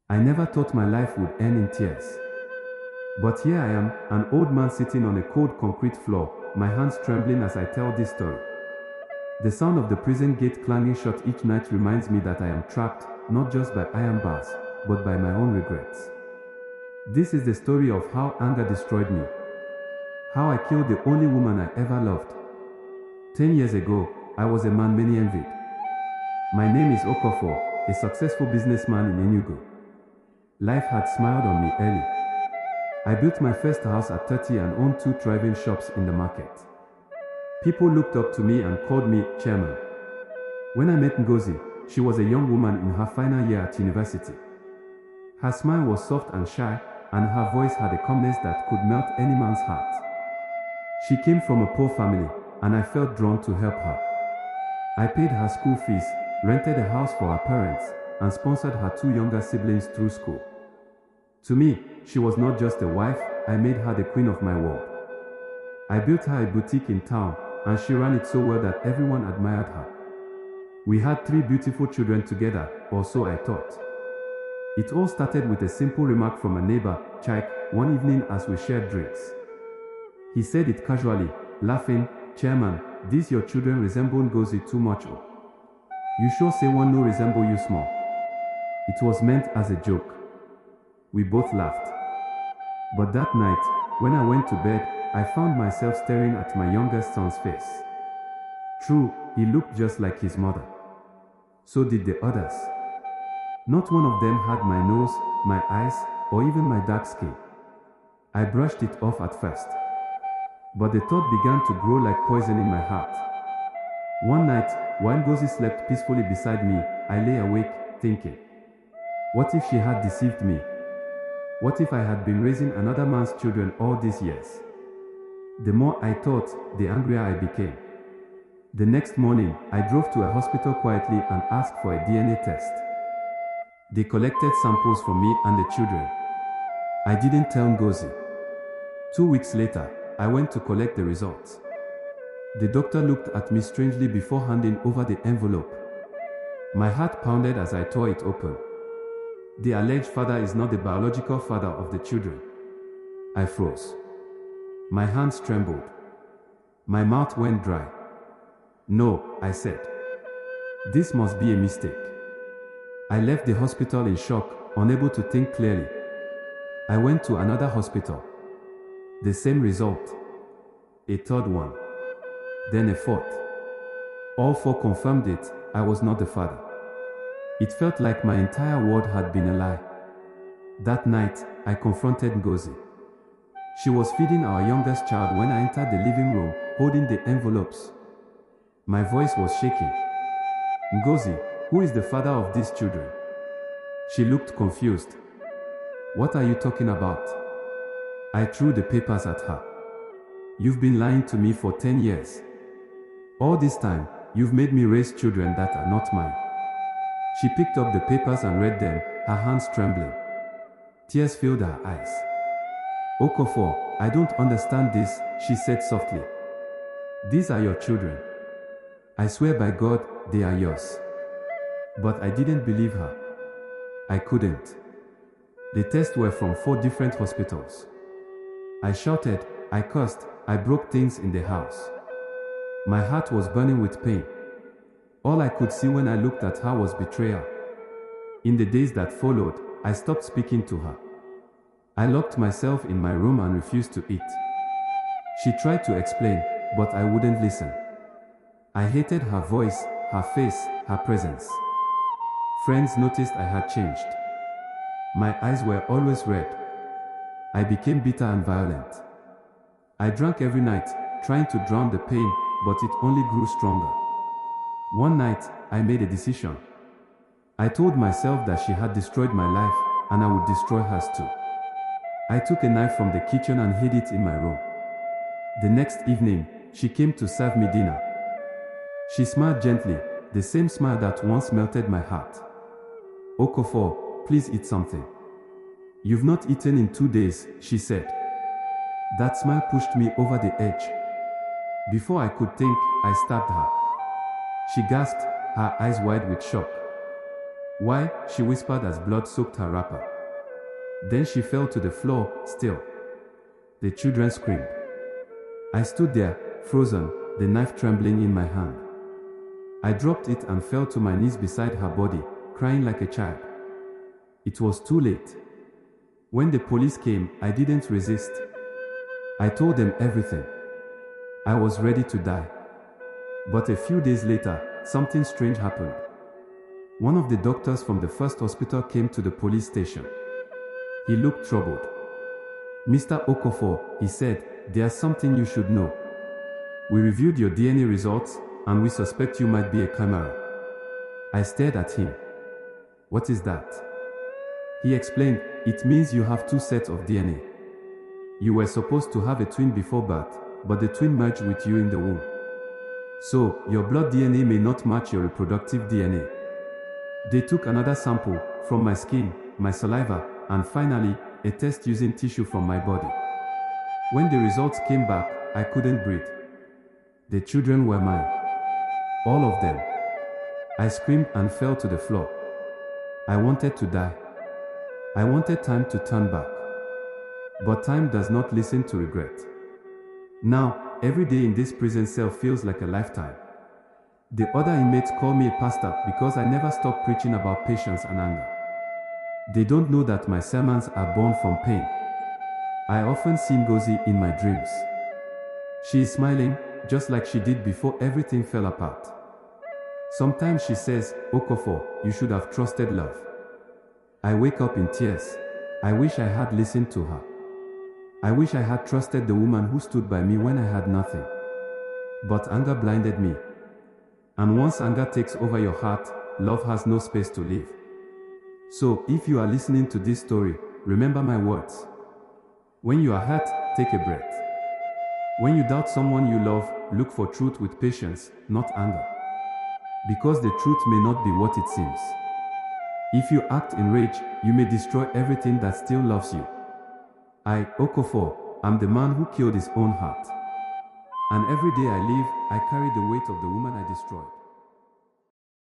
I never thought my life would end in tears. But here I am, an old man sitting on a cold concrete floor, my hands trembling as I tell this story. The sound of the prison gate clanging shut each night reminds me that I am trapped, not just by iron bars, but by my own regrets. This is the story of how anger destroyed me. How I killed the only woman I ever loved. 10 years ago, I was a man many envied. My name is Okafor, a successful businessman in Enugu. Life had smiled on me early. I built my first house at 30 and owned 2 thriving shops in the market. People looked up to me and called me chairman. When I met Ngozi, she was a young woman in her final year at university. Her smile was soft and shy, and her voice had a calmness that could melt any man's heart. She came from a poor family, and I felt drawn to help her. I paid her school fees, rented a house for her parents, and sponsored her 2 younger siblings through school. To me, she was not just a wife, I made her the queen of my world. I built her a boutique in town, and she ran it so well that everyone admired her. We had 3 beautiful children together, or so I thought. It all started with a simple remark from a neighbor, Chike, one evening as we shared drinks. He said it casually, laughing, "Chairman, these your children resemble Ngozi too much. Oh. You sure say one no resemble you small." It was meant as a joke. We both laughed. But that night, when I went to bed, I found myself staring at my youngest son's face. True, he looked just like his mother. So did the others. Not one of them had my nose, my eyes, or even my dark skin. I brushed it off at first. But the thought began to grow like poison in my heart. One night, while Ngozi slept peacefully beside me, I lay awake, thinking, what if she had deceived me? What if I had been raising another man's children all these years? The more I thought, the angrier I became. The next morning, I drove to a hospital quietly and asked for a DNA test. They collected samples from me and the children. I didn't tell Ngozi. 2 weeks later, I went to collect the results. The doctor looked at me strangely before handing over the envelope. My heart pounded as I tore it open. The alleged father is not the biological father of the children. I froze. My hands trembled. My mouth went dry. No, I said. This must be a mistake. I left the hospital in shock, unable to think clearly. I went to another hospital. The same result. A third one. Then a 4th. All 4 confirmed it, I was not the father. It felt like my entire world had been a lie. That night, I confronted Ngozi. She was feeding our youngest child when I entered the living room, holding the envelopes. My voice was shaking. Ngozi, who is the father of these children? She looked confused. What are you talking about? I threw the papers at her. You've been lying to me for 10 years. All this time, you've made me raise children that are not mine. She picked up the papers and read them, her hands trembling. Tears filled her eyes. Okafor, I don't understand this, she said softly. These are your children. I swear by God, they are yours. But I didn't believe her. I couldn't. The tests were from 4 different hospitals. I shouted, I cursed, I broke things in the house. My heart was burning with pain. All I could see when I looked at her was betrayal. In the days that followed, I stopped speaking to her. I locked myself in my room and refused to eat. She tried to explain, but I wouldn't listen. I hated her voice, her face, her presence. Friends noticed I had changed. My eyes were always red. I became bitter and violent. I drank every night, trying to drown the pain, but it only grew stronger. One night, I made a decision. I told myself that she had destroyed my life, and I would destroy hers too. I took a knife from the kitchen and hid it in my room. The next evening, she came to serve me dinner. She smiled gently, the same smile that once melted my heart. Okafor, please eat something. You've not eaten in 2 days, she said. That smile pushed me over the edge. Before I could think, I stabbed her. She gasped, her eyes wide with shock. Why? She whispered as blood soaked her wrapper. Then she fell to the floor, still. The children screamed. I stood there, frozen, the knife trembling in my hand. I dropped it and fell to my knees beside her body, crying like a child. It was too late. When the police came, I didn't resist. I told them everything. I was ready to die. But a few days later, something strange happened. One of the doctors from the first hospital came to the police station. He looked troubled. Mr. Okafor, he said, there's something you should know. We reviewed your DNA results, and we suspect you might be a chimera. I stared at him. What is that? He explained, it means you have two sets of DNA. You were supposed to have a twin before birth, but the twin merged with you in the womb. So, your blood DNA may not match your reproductive DNA. They took another sample, from my skin, my saliva, and finally, a test using tissue from my body. When the results came back, I couldn't breathe. The children were mine. All of them. I screamed and fell to the floor. I wanted to die. I wanted time to turn back. But time does not listen to regret. Now, every day in this prison cell feels like a lifetime. The other inmates call me a pastor because I never stop preaching about patience and anger. They don't know that my sermons are born from pain. I often see Ngozi in my dreams. She is smiling, just like she did before everything fell apart. Sometimes she says, Okafor, you should have trusted love. I wake up in tears. I wish I had listened to her. I wish I had trusted the woman who stood by me when I had nothing. But anger blinded me. And once anger takes over your heart, love has no space to live. So, if you are listening to this story, remember my words. When you are hurt, take a breath. When you doubt someone you love, look for truth with patience, not anger. Because the truth may not be what it seems. If you act in rage, you may destroy everything that still loves you. I, Okafor, am the man who killed his own heart. And every day I live, I carry the weight of the woman I destroyed.